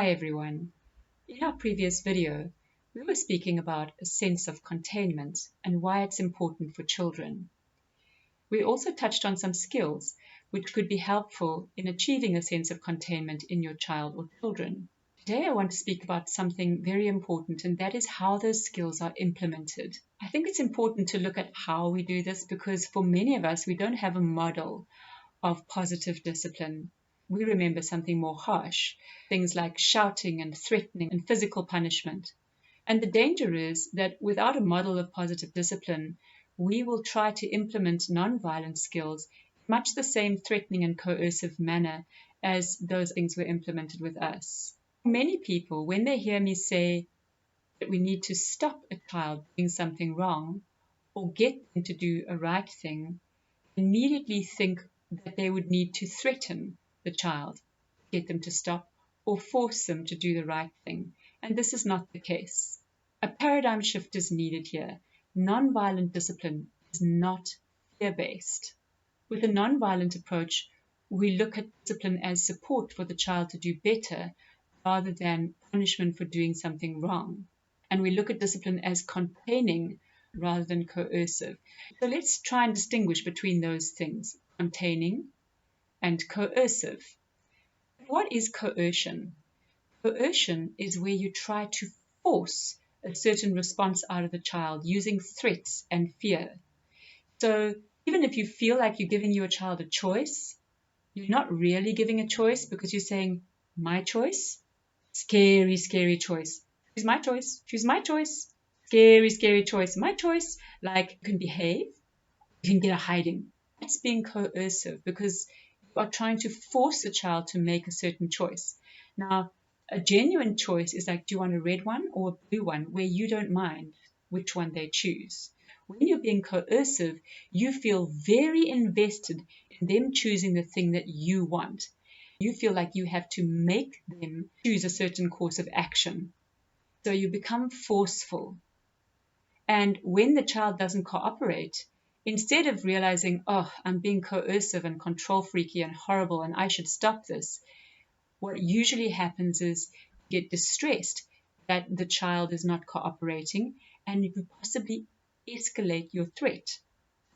Hi everyone. In our previous video, we were speaking about a sense of containment and why it's important for children. We also touched on some skills which could be helpful in achieving a sense of containment in your child or children. Today I want to speak about something very important, and that is how those skills are implemented. I think it's important to look at how we do this because for many of us, we don't have a model of positive discipline. We remember something more harsh, things like shouting and threatening and physical punishment. And the danger is that without a model of positive discipline, we will try to implement non-violent skills in much the same threatening and coercive manner as those things were implemented with us. Many people, when they hear me say that we need to stop a child doing something wrong or get them to do a right thing, immediately think that they would need to threaten the child, get them to stop, or force them to do the right thing. And this is not the case. A paradigm shift is needed here. Nonviolent discipline is not fear-based. With a nonviolent approach, we look at discipline as support for the child to do better rather than punishment for doing something wrong. And we look at discipline as containing rather than coercive. So let's try and distinguish between those things, containing and coercive. What is coercion? Coercion is where you try to force a certain response out of the child using threats and fear. So even if you feel like you're giving your child a choice, you're not really giving a choice because you're saying, my choice? Scary, scary choice. Choose my choice. Choose my choice. Scary, scary choice. My choice. Like, you can behave, you can get a hiding. That's being coercive because you are trying to force the child to make a certain choice. Now, a genuine choice is like, do you want a red one or a blue one, where you don't mind which one they choose. When you're being coercive, you feel very invested in them choosing the thing that you want. You feel like you have to make them choose a certain course of action. So you become forceful. And when the child doesn't cooperate, instead of realizing, oh, I'm being coercive and control freaky and horrible and I should stop this, what usually happens is you get distressed that the child is not cooperating and you could possibly escalate your threat.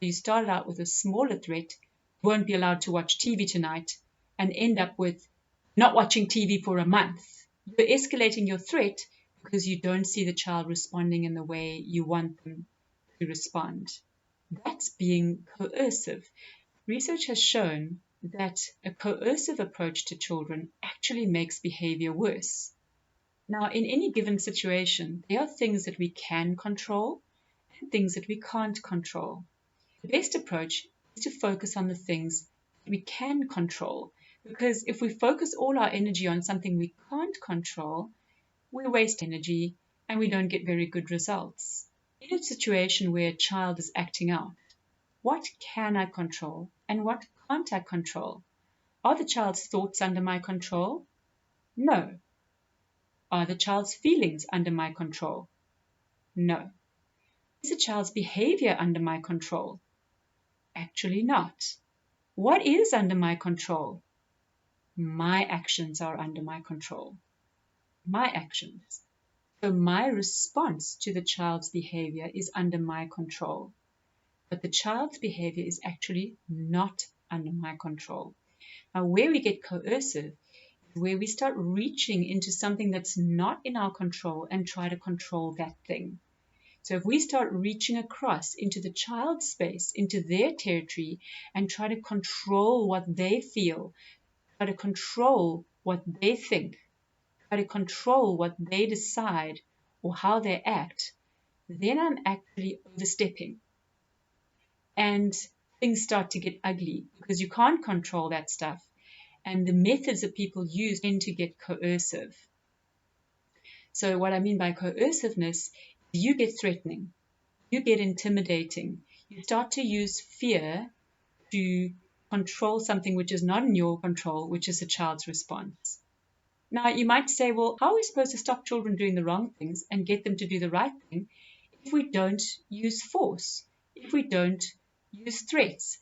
You started out with a smaller threat, you won't be allowed to watch TV tonight, and end up with not watching TV for a month. You're escalating your threat because you don't see the child responding in the way you want them to respond. That's being coercive. Research has shown that a coercive approach to children actually makes behavior worse. Now, in any given situation, there are things that we can control and things that we can't control. The best approach is to focus on the things that we can control, because if we focus all our energy on something we can't control, we waste energy and we don't get very good results. In a situation where a child is acting out, what can I control and what can't I control? Are the child's thoughts under my control? No. Are the child's feelings under my control? No. Is the child's behavior under my control? Actually not. What is under my control? My actions are under my control. My actions. So my response to the child's behavior is under my control. But the child's behavior is actually not under my control. Now, where we get coercive is where we start reaching into something that's not in our control and try to control that thing. So if we start reaching across into the child's space, into their territory, and try to control what they feel, try to control what they think, try to control what they decide or how they act, then I'm actually overstepping. And things start to get ugly because you can't control that stuff. And the methods that people use tend to get coercive. So what I mean by coerciveness, you get threatening, you get intimidating, you start to use fear to control something which is not in your control, which is a child's response. Now, you might say, well, how are we supposed to stop children doing the wrong things and get them to do the right thing if we don't use force, if we don't use threats?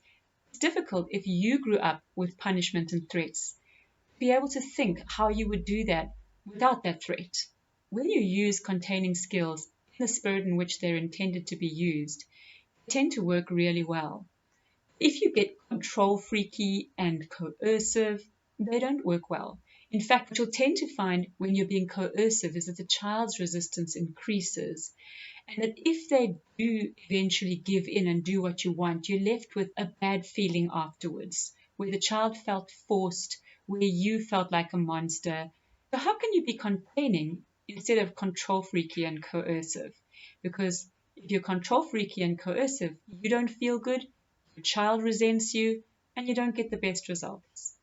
It's difficult if you grew up with punishment and threats to be able to think how you would do that without that threat. When you use containing skills in the spirit in which they're intended to be used, they tend to work really well. If you get control freaky and coercive, they don't work well. In fact, what you'll tend to find when you're being coercive is that the child's resistance increases, and that if they do eventually give in and do what you want, you're left with a bad feeling afterwards, where the child felt forced, where you felt like a monster. So how can you be containing instead of control freaky and coercive? Because if you're control freaky and coercive, you don't feel good, your child resents you, and you don't get the best results.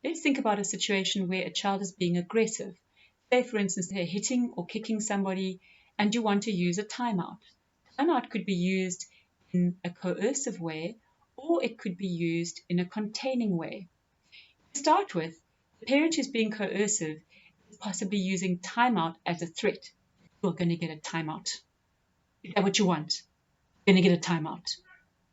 Let's think about a situation where a child is being aggressive. Say, for instance, they're hitting or kicking somebody and you want to use a timeout. Timeout could be used in a coercive way, or it could be used in a containing way. To start with, the parent who's being coercive is possibly using timeout as a threat. You're going to get a timeout. Is that what you want? You're going to get a timeout.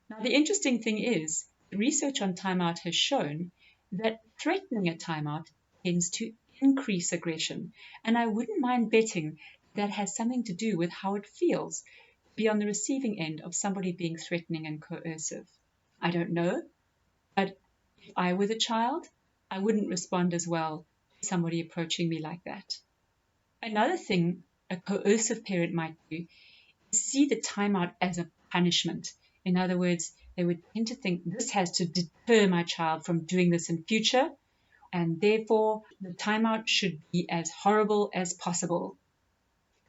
Now, the interesting thing is, the research on timeout has shown that threatening a timeout tends to increase aggression. And I wouldn't mind betting that has something to do with how it feels to be on the receiving end of somebody being threatening and coercive. I don't know, but if I were the child, I wouldn't respond as well to somebody approaching me like that. Another thing a coercive parent might do is see the timeout as a punishment. In other words, they would tend to think this has to deter my child from doing this in future, and therefore the timeout should be as horrible as possible.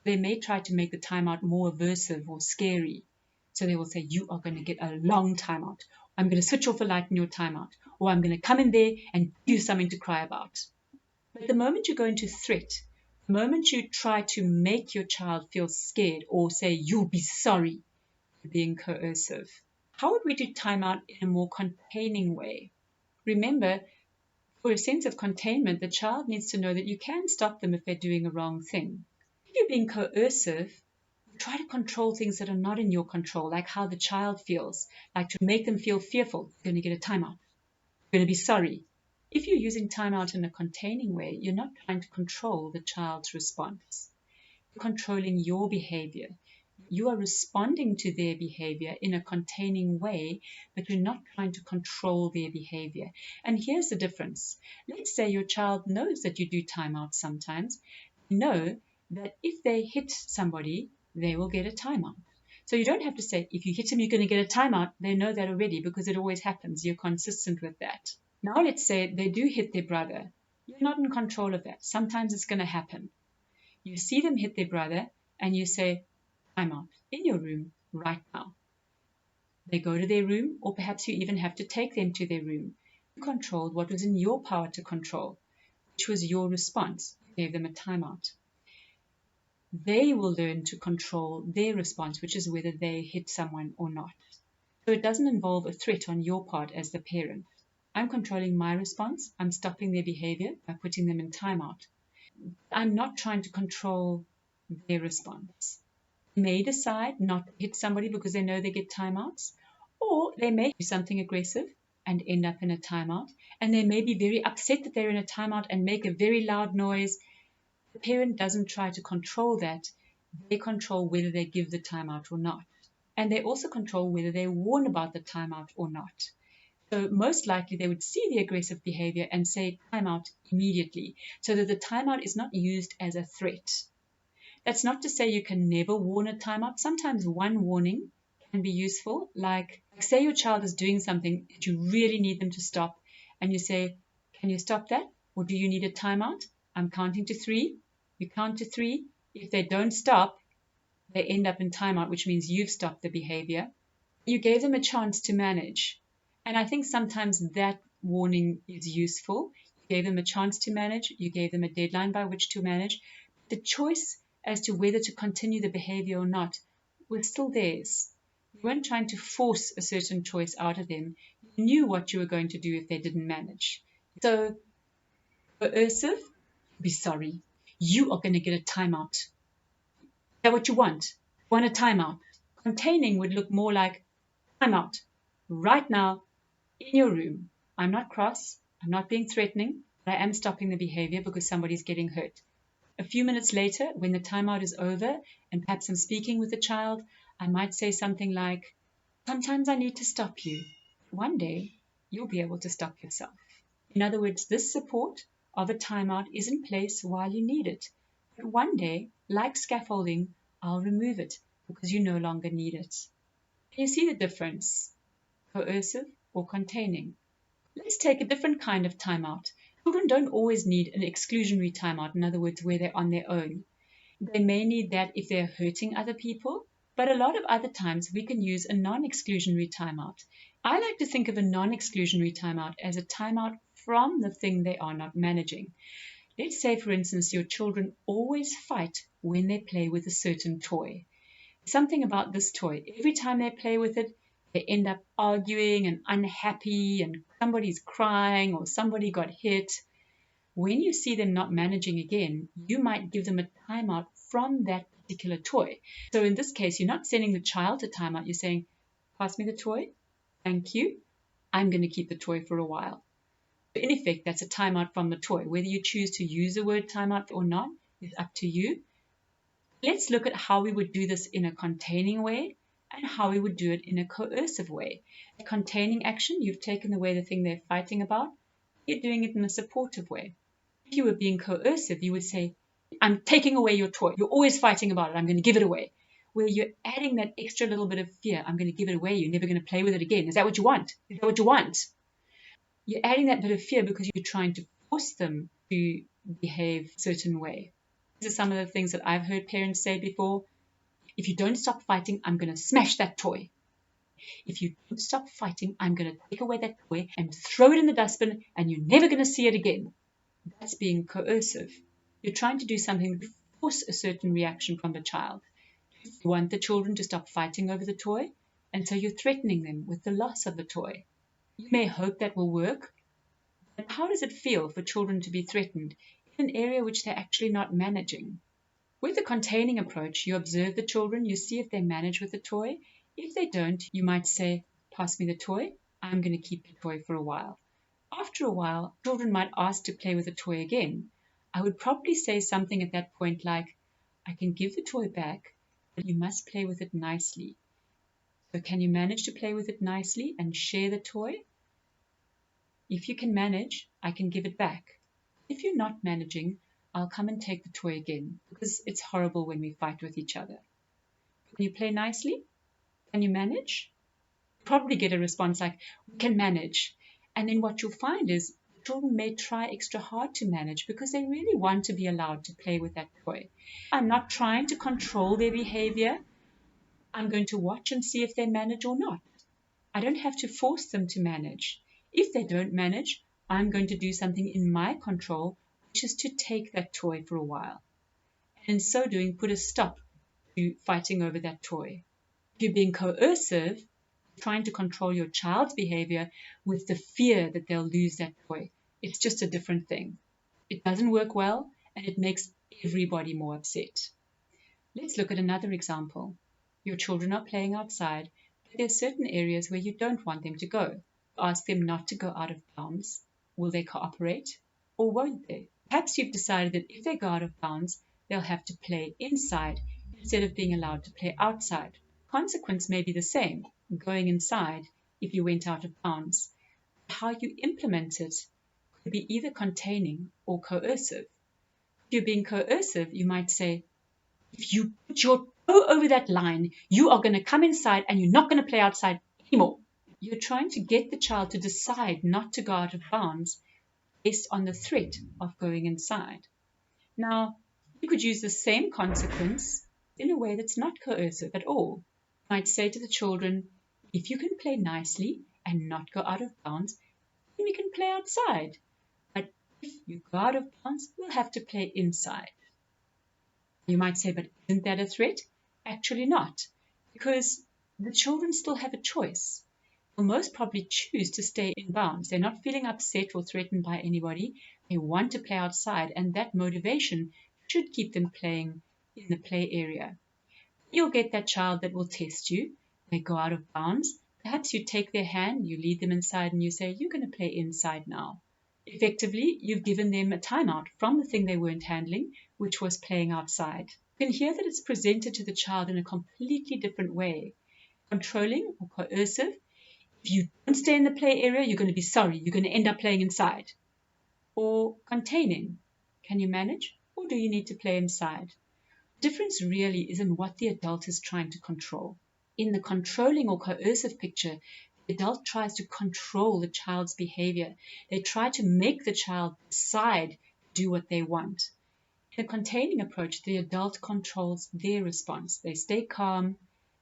They may try to make the timeout more aversive or scary. So they will say, you are going to get a long timeout. I'm going to switch off a light in your timeout. Or I'm going to come in there and do something to cry about. But the moment you go into threat, the moment you try to make your child feel scared or say, you'll be sorry for being coercive, how would we do timeout in a more containing way? Remember, for a sense of containment, the child needs to know that you can stop them if they're doing a wrong thing. If you're being coercive, try to control things that are not in your control, like how the child feels, like to make them feel fearful. You're going to get a timeout. You're going to be sorry. If you're using timeout in a containing way, you're not trying to control the child's response. You're controlling your behavior. You are responding to their behavior in a containing way, but you're not trying to control their behavior. And here's the difference. Let's say your child knows that you do timeout sometimes. Know that if they hit somebody, they will get a timeout. So you don't have to say, if you hit him, you're going to get a timeout. They know that already because it always happens. You're consistent with that. Now let's say they do hit their brother. You're not in control of that. Sometimes it's going to happen. You see them hit their brother and you say, timeout in your room right now. They go to their room, or perhaps you even have to take them to their room. You controlled what was in your power to control, which was your response. You gave them a timeout. They will learn to control their response, which is whether they hit someone or not. So it doesn't involve a threat on your part as the parent. I'm controlling my response. I'm stopping their behavior by putting them in timeout. I'm not trying to control their response. They may decide not to hit somebody because they know they get timeouts, or they may do something aggressive and end up in a timeout, and they may be very upset that they're in a timeout and make a very loud noise. The parent doesn't try to control that. They control whether they give the timeout or not. And they also control whether they warn about the timeout or not. So most likely they would see the aggressive behavior and say timeout immediately, so that the timeout is not used as a threat. That's not to say you can never warn a timeout. Sometimes one warning can be useful. Like say your child is doing something that you really need them to stop, and you say, can you stop that? Or do you need a timeout? I'm counting to 3. You count to 3. If they don't stop, they end up in timeout, which means you've stopped the behavior. You gave them a chance to manage. And I think sometimes that warning is useful. You gave them a chance to manage. You gave them a deadline by which to manage. The choice as to whether to continue the behavior or not was still theirs. You weren't trying to force a certain choice out of them. You knew what you were going to do if they didn't manage. So, coercive, be sorry. You are going to get a timeout. Is that what you want? Want a timeout? Containing would look more like timeout. Right now, in your room. I'm not cross. I'm not being threatening. But I am stopping the behavior because somebody's getting hurt. A few minutes later, when the timeout is over and perhaps I'm speaking with the child, I might say something like, sometimes I need to stop you. One day, you'll be able to stop yourself. In other words, this support of a timeout is in place while you need it. But one day, like scaffolding, I'll remove it because you no longer need it. Can you see the difference? Coercive or containing? Let's take a different kind of timeout. Children don't always need an exclusionary timeout, in other words, where they're on their own. They may need that if they're hurting other people, but a lot of other times we can use a non-exclusionary timeout. I like to think of a non-exclusionary timeout as a timeout from the thing they are not managing. Let's say, for instance, your children always fight when they play with a certain toy. Something about this toy, every time they play with it, they end up arguing and unhappy, and somebody's crying or somebody got hit. When you see them not managing again, you might give them a timeout from that particular toy. So in this case, you're not sending the child to timeout. You're saying, pass me the toy. Thank you. I'm going to keep the toy for a while. In effect, that's a timeout from the toy. Whether you choose to use the word timeout or not is up to you. Let's look at how we would do this in a containing way and how we would do it in a coercive way. A containing action, you've taken away the thing they're fighting about. You're doing it in a supportive way. If you were being coercive, you would say, I'm taking away your toy. You're always fighting about it. I'm going to give it away. Where you're adding that extra little bit of fear. I'm going to give it away. You're never going to play with it again. Is that what you want? Is that what you want? You're adding that bit of fear because you're trying to force them to behave a certain way. These are some of the things that I've heard parents say before. If you don't stop fighting, I'm going to smash that toy. If you don't stop fighting, I'm going to take away that toy and throw it in the dustbin and you're never going to see it again. That's being coercive. You're trying to do something to force a certain reaction from the child. You want the children to stop fighting over the toy, and so you're threatening them with the loss of the toy. You may hope that will work, but how does it feel for children to be threatened in an area which they're actually not managing? With the containing approach, you observe the children, you see if they manage with the toy. If they don't, you might say, pass me the toy, I'm going to keep the toy for a while. After a while, children might ask to play with the toy again. I would probably say something at that point like, I can give the toy back, but you must play with it nicely. So can you manage to play with it nicely and share the toy? If you can manage, I can give it back. If you're not managing, I'll come and take the toy again, because it's horrible when we fight with each other. Can you play nicely? Can you manage? Probably get a response like, we can manage. And then what you'll find is children may try extra hard to manage because they really want to be allowed to play with that toy. I'm not trying to control their behavior. I'm going to watch and see if they manage or not. I don't have to force them to manage. If they don't manage, I'm going to do something in my control, which is to take that toy for a while. And in so doing, put a stop to fighting over that toy. If you're being coercive, trying to control your child's behavior with the fear that they'll lose that toy. It's just a different thing. It doesn't work well and it makes everybody more upset. Let's look at another example. Your children are playing outside, but there are certain areas where you don't want them to go. Ask them not to go out of bounds. Will they cooperate or won't they? Perhaps you've decided that if they go out of bounds, they'll have to play inside instead of being allowed to play outside. Consequence may be the same, going inside if you went out of bounds. How you implement it could be either containing or coercive. If you're being coercive, you might say, if you put your toe over that line, you are going to come inside and you're not going to play outside anymore. You're trying to get the child to decide not to go out of bounds based on the threat of going inside. Now, you could use the same consequence in a way that's not coercive at all. You might say to the children, if you can play nicely and not go out of bounds, then we can play outside. But if you go out of bounds, we'll have to play inside. You might say, but isn't that a threat? Actually not, because the children still have a choice. They'll most probably choose to stay in bounds. They're not feeling upset or threatened by anybody. They want to play outside, and that motivation should keep them playing in the play area. You'll get that child that will test you. They go out of bounds. Perhaps you take their hand, you lead them inside, and you say, you're going to play inside now. Effectively, you've given them a timeout from the thing they weren't handling, which was playing outside. You can hear that it's presented to the child in a completely different way. Controlling or coercive. If you don't stay in the play area, you're going to be sorry. You're going to end up playing inside. Or containing. Can you manage, or do you need to play inside? The difference really is in what the adult is trying to control. In the controlling or coercive picture, the adult tries to control the child's behavior. They try to make the child decide to do what they want. In the containing approach, the adult controls their response. They stay calm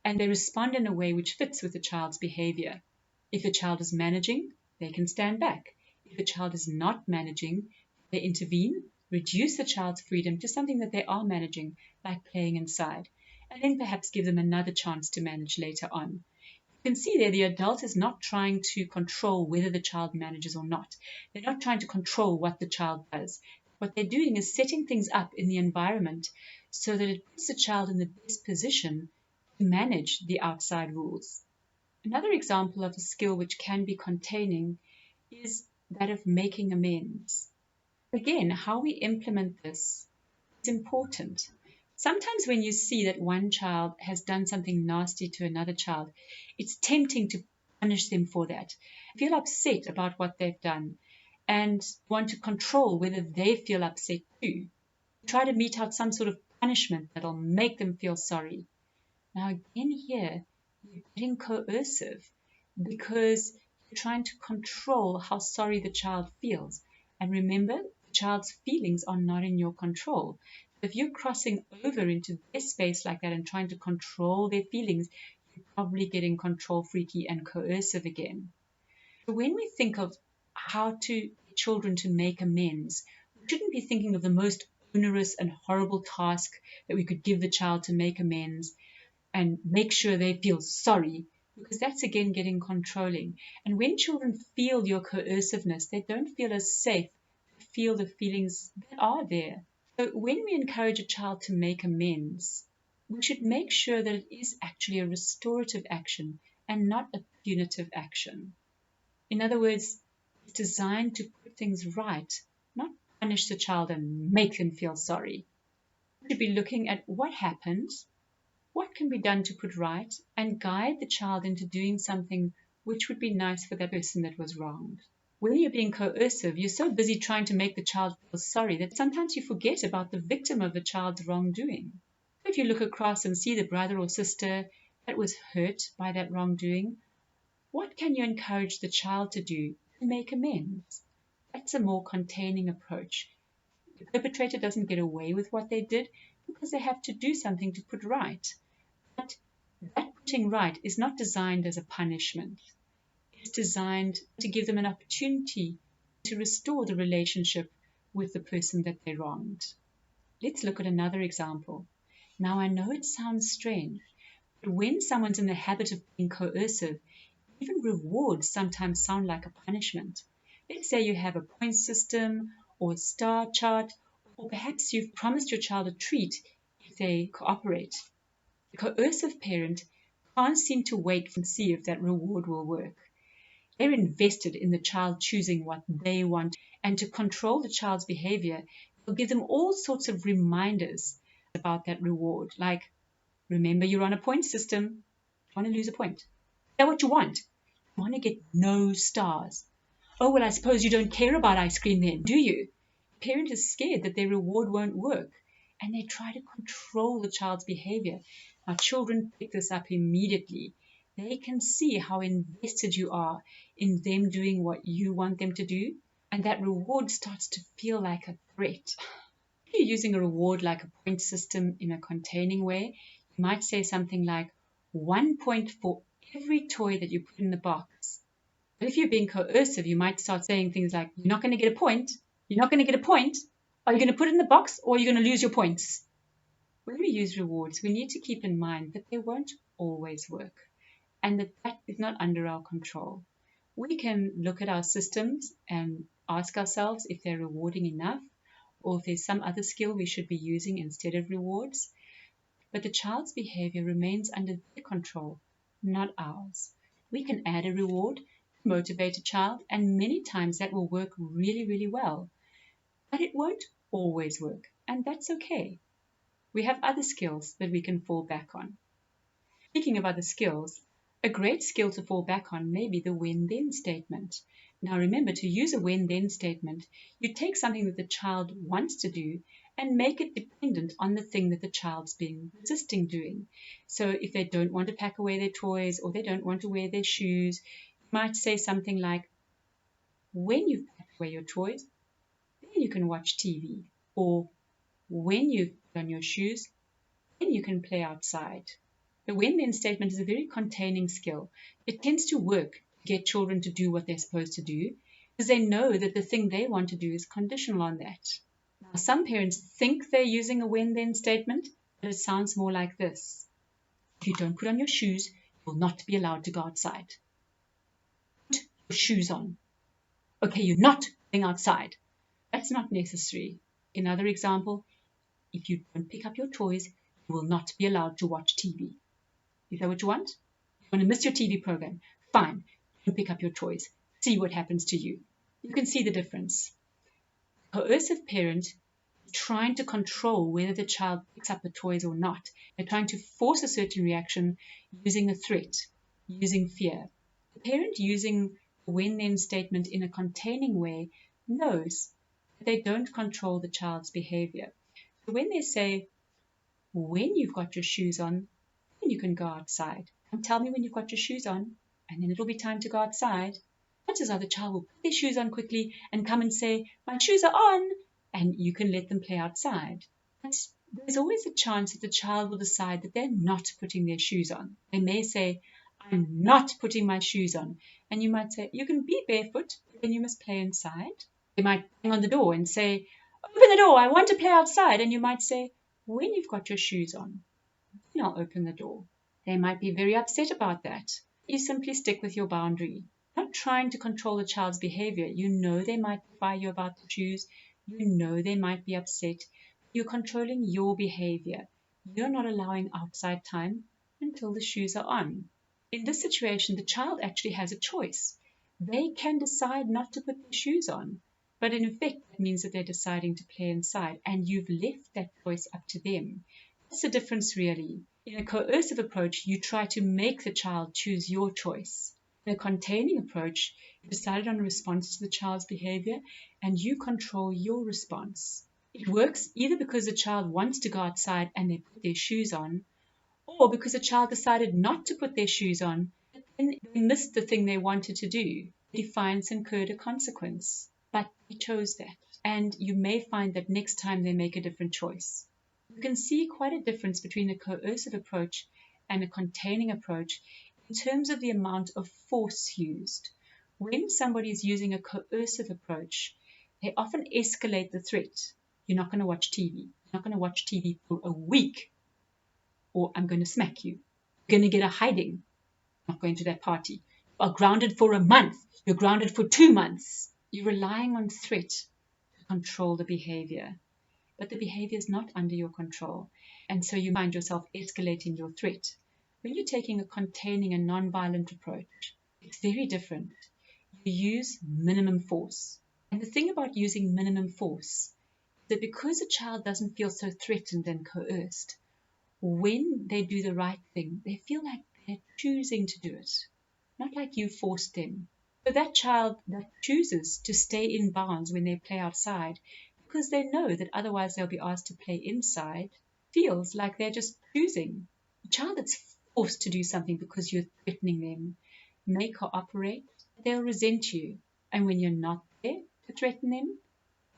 and they respond in a way which fits with the child's behavior. If the child is managing, they can stand back. If the child is not managing, they intervene, reduce the child's freedom to something that they are managing, like playing inside, and then perhaps give them another chance to manage later on. You can see there the adult is not trying to control whether the child manages or not. They're not trying to control what the child does. What they're doing is setting things up in the environment so that it puts the child in the best position to manage the outside rules. Another example of a skill which can be containing is that of making amends. Again, how we implement this is important. Sometimes when you see that one child has done something nasty to another child, it's tempting to punish them for that. Feel upset about what they've done and want to control whether they feel upset too. Try to mete out some sort of punishment that'll make them feel sorry. Now again here, you're getting coercive because you're trying to control how sorry the child feels. And remember, the child's feelings are not in your control. If you're crossing over into their space like that and trying to control their feelings, you're probably getting control freaky and coercive again. So when we think of how to get children to make amends, we shouldn't be thinking of the most onerous and horrible task that we could give the child to make amends and make sure they feel sorry, because that's again getting controlling. And when children feel your coerciveness, they don't feel as safe to feel the feelings that are there. So when we encourage a child to make amends, we should make sure that it is actually a restorative action and not a punitive action. In other words, it's designed to put things right, not punish the child and make them feel sorry. We should be looking at what happened, what can be done to put right, and guide the child into doing something which would be nice for that person that was wronged. When you're being coercive, you're so busy trying to make the child feel sorry that sometimes you forget about the victim of the child's wrongdoing. If you look across and see the brother or sister that was hurt by that wrongdoing, what can you encourage the child to do to make amends? That's a more containing approach. The perpetrator doesn't get away with what they did because they have to do something to put right. But that putting right is not designed as a punishment. It's designed to give them an opportunity to restore the relationship with the person that they wronged. Let's look at another example. Now, I know it sounds strange, but when someone's in the habit of being coercive, even rewards sometimes sound like a punishment. Let's say you have a point system or a star chart, or perhaps you've promised your child a treat if they cooperate. The coercive parent can't seem to wait and see if that reward will work. They're invested in the child choosing what they want, and to control the child's behavior, they'll give them all sorts of reminders about that reward, like, remember you're on a point system, you want to lose a point. Is that what you want? You want to get no stars. Oh, well, I suppose you don't care about ice cream then, do you? The parent is scared that their reward won't work, and they try to control the child's behavior. Now, children pick this up immediately. They can see how invested you are in them doing what you want them to do, and that reward starts to feel like a threat. If you're using a reward like a point system in a containing way, you might say something like 1 point for every toy that you put in the box. But if you're being coercive, you might start saying things like, you're not going to get a point. You're not going to get a point. Are you going to put it in the box, or are you going to lose your points? When we use rewards, we need to keep in mind that they won't always work, and that is not under our control. We can look at our systems and ask ourselves if they're rewarding enough, or if there's some other skill we should be using instead of rewards. But the child's behavior remains under their control, not ours. We can add a reward, motivate a child, and many times that will work really, really well. But it won't always work, and that's okay. We have other skills that we can fall back on. Speaking of other skills, a great skill to fall back on may be the when-then statement. Now remember, to use a when-then statement, you take something that the child wants to do and make it dependent on the thing that the child's been resisting doing. So if they don't want to pack away their toys or they don't want to wear their shoes, you might say something like, when you've packed away your toys, then you can watch TV. Or when you've put on your shoes, then you can play outside. The when-then statement is a very containing skill. It tends to work to get children to do what they're supposed to do because they know that the thing they want to do is conditional on that. Now, some parents think they're using a when-then statement, but it sounds more like this. If you don't put on your shoes, you will not be allowed to go outside. Put your shoes on. Okay, you're not going outside. That's not necessary. Another example, if you don't pick up your toys, you will not be allowed to watch TV. Is that what you want? You want to miss your TV program? Fine. Don't pick up your toys. See what happens to you. You can see the difference. A coercive parent is trying to control whether the child picks up the toys or not. They're trying to force a certain reaction using a threat, using fear. The parent using the when-then statement in a containing way knows that they don't control the child's behavior. So when they say, when you've got your shoes on, then you can go outside. And tell me when you've got your shoes on, and then it'll be time to go outside. Chances are the child will put their shoes on quickly and come and say, my shoes are on, and you can let them play outside. But there's always a chance that the child will decide that they're not putting their shoes on. They may say, I'm not putting my shoes on. And you might say, you can be barefoot, but then you must play inside. They might bang on the door and say, open the door, I want to play outside. And you might say, when you've got your shoes on, then I'll open the door. They might be very upset about that. You simply stick with your boundary. Not trying to control the child's behavior. You know they might defy you about the shoes. You know they might be upset. You're controlling your behavior. You're not allowing outside time until the shoes are on. In this situation, the child actually has a choice. They can decide not to put their shoes on, but in effect, that means that they're deciding to play inside, and you've left that choice up to them. That's the difference, really. In a coercive approach, you try to make the child choose your choice. In a containing approach, you decided on a response to the child's behavior, and you control your response. It works either because the child wants to go outside and they put their shoes on, or because the child decided not to put their shoes on, and they missed the thing they wanted to do. Defiance incurred a consequence, but they chose that. And you may find that next time they make a different choice. You can see quite a difference between a coercive approach and a containing approach in terms of the amount of force used. When somebody is using a coercive approach, they often escalate the threat. You're not going to watch TV. You're not going to watch TV for a week, or I'm going to smack you. You're going to get a hiding. Not going to that party. You are grounded for a month. You're grounded for 2 months. You're relying on threat to control the behavior. But the behavior is not under your control. And so you find yourself escalating your threat. When you're taking a containing and non-violent approach, it's very different. You use minimum force. And the thing about using minimum force is that because a child doesn't feel so threatened and coerced, when they do the right thing, they feel like they're choosing to do it, not like you forced them. So that child that chooses to stay in bounds when they play outside, because they know that otherwise they'll be asked to play inside, feels like they're just choosing. A child that's forced to do something because you're threatening them may cooperate, they'll resent you. And when you're not there to threaten them,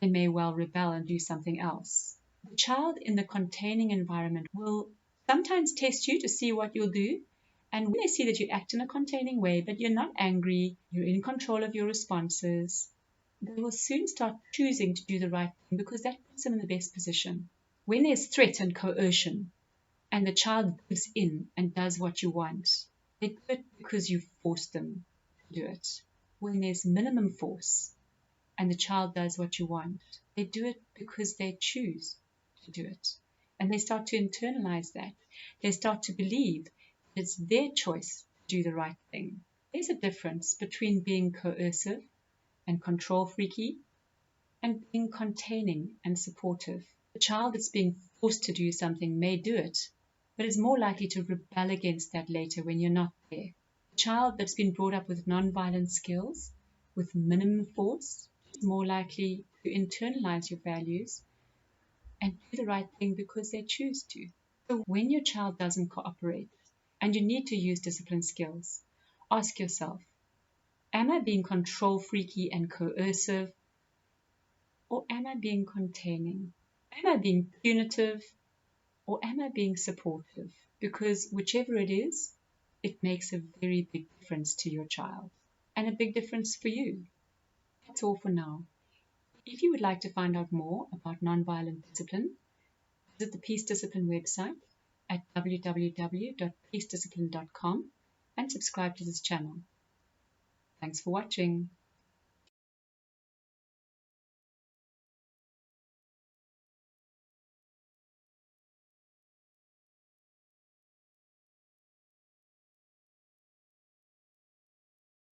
they may well rebel and do something else. The child in the containing environment will sometimes test you to see what you'll do. And when they see that you act in a containing way, but you're not angry, you're in control of your responses, they will soon start choosing to do the right thing because that puts them in the best position. When there's threat and coercion, and the child gives in and does what you want, they do it because you forced them to do it. When there's minimum force, and the child does what you want, they do it because they choose to do it. And they start to internalize that. They start to believe that it's their choice to do the right thing. There's a difference between being coercive and control freaky and being containing and supportive. The child that's being forced to do something may do it, but is more likely to rebel against that later when you're not there. The child that's been brought up with non-violent skills, with minimum force, is more likely to internalize your values and do the right thing because they choose to. So when your child doesn't cooperate and you need to use discipline skills, ask yourself, am I being control freaky and coercive, or am I being containing? Am I being punitive, or am I being supportive? Because whichever it is, it makes a very big difference to your child and a big difference for you. That's all for now. If you would like to find out more about nonviolent discipline, visit the Peace Discipline website at www.peacediscipline.com and subscribe to this channel. Thanks for watching.